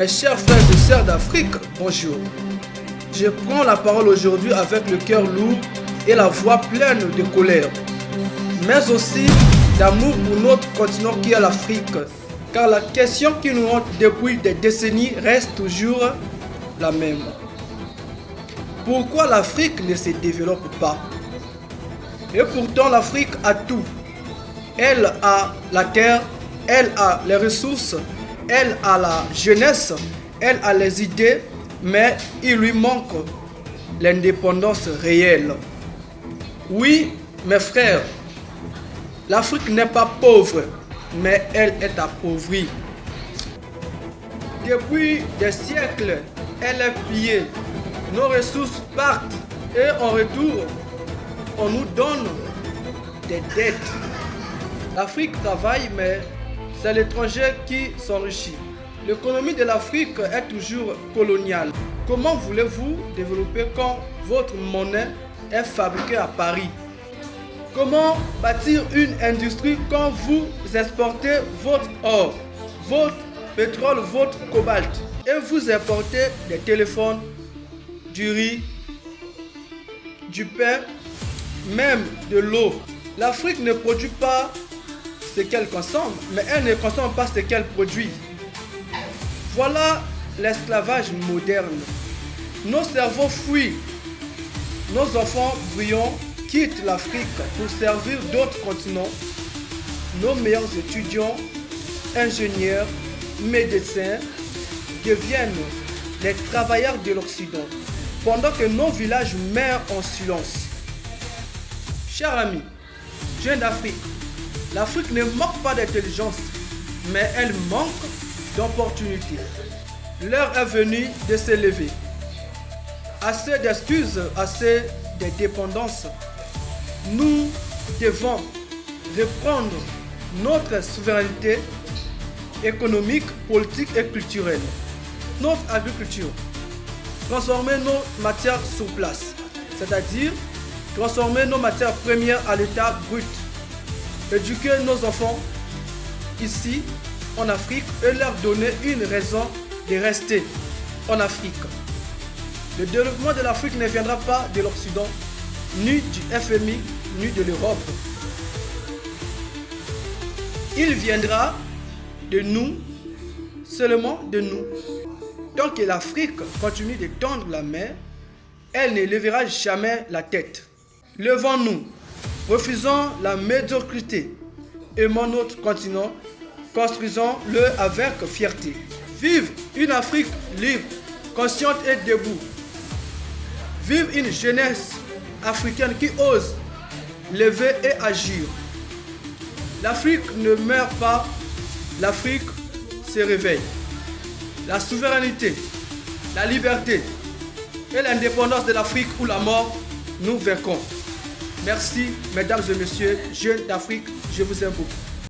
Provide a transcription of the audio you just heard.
Mes chers frères et sœurs d'Afrique, bonjour. Je prends la parole aujourd'hui avec le cœur lourd et la voix pleine de colère, mais aussi d'amour pour notre continent qui est l'Afrique. Car la question qui nous hante depuis des décennies reste toujours la même. Pourquoi l'Afrique ne se développe pas? Et pourtant l'Afrique a tout. Elle a la terre, elle a les ressources, elle a la jeunesse, elle a les idées, mais il lui manque l'indépendance réelle. Oui, mes frères, l'Afrique n'est pas pauvre, mais elle est appauvrie. Depuis des siècles, elle est pillée. Nos ressources partent et en retour, on nous donne des dettes. L'Afrique travaille, mais c'est l'étranger qui s'enrichit. L'économie de l'Afrique est toujours coloniale. Comment voulez-vous développer quand votre monnaie est fabriquée à Paris? Comment bâtir une industrie quand vous exportez votre or, votre pétrole, votre cobalt et vous importez des téléphones, du riz, du pain, même de l'eau? L'Afrique ne produit pas ce qu'elle consomme, mais elle ne consomme pas ce qu'elle produit. Voilà l'esclavage moderne. Nos cerveaux fuient. Nos enfants brillants quittent l'Afrique pour servir d'autres continents. Nos meilleurs étudiants, ingénieurs, médecins deviennent les travailleurs de l'Occident, pendant que nos villages meurent en silence. Chers amis, jeunes d'Afrique, l'Afrique ne manque pas d'intelligence, mais elle manque d'opportunités. L'heure est venue de s'élever. Assez d'excuses, assez de dépendances. Nous devons reprendre notre souveraineté économique, politique et culturelle. Notre agriculture. Transformer nos matières sur place, c'est-à-dire transformer nos matières premières à l'état brut. Éduquer nos enfants ici en Afrique et leur donner une raison de rester en Afrique. Le développement de l'Afrique ne viendra pas de l'Occident, ni du FMI, ni de l'Europe. Il viendra de nous, seulement de nous. Tant que l'Afrique continue de tendre la main, elle ne lèvera jamais la tête. Levons-nous, refusons la médiocrité, aimons notre continent, construisons-le avec fierté. Vive une Afrique libre, consciente et debout. Vive une jeunesse africaine qui ose lever et agir. L'Afrique ne meurt pas, l'Afrique se réveille. La souveraineté, la liberté et l'indépendance de l'Afrique ou la mort, nous vaincrons. Merci, mesdames et messieurs, jeunes d'Afrique, je vous aime beaucoup.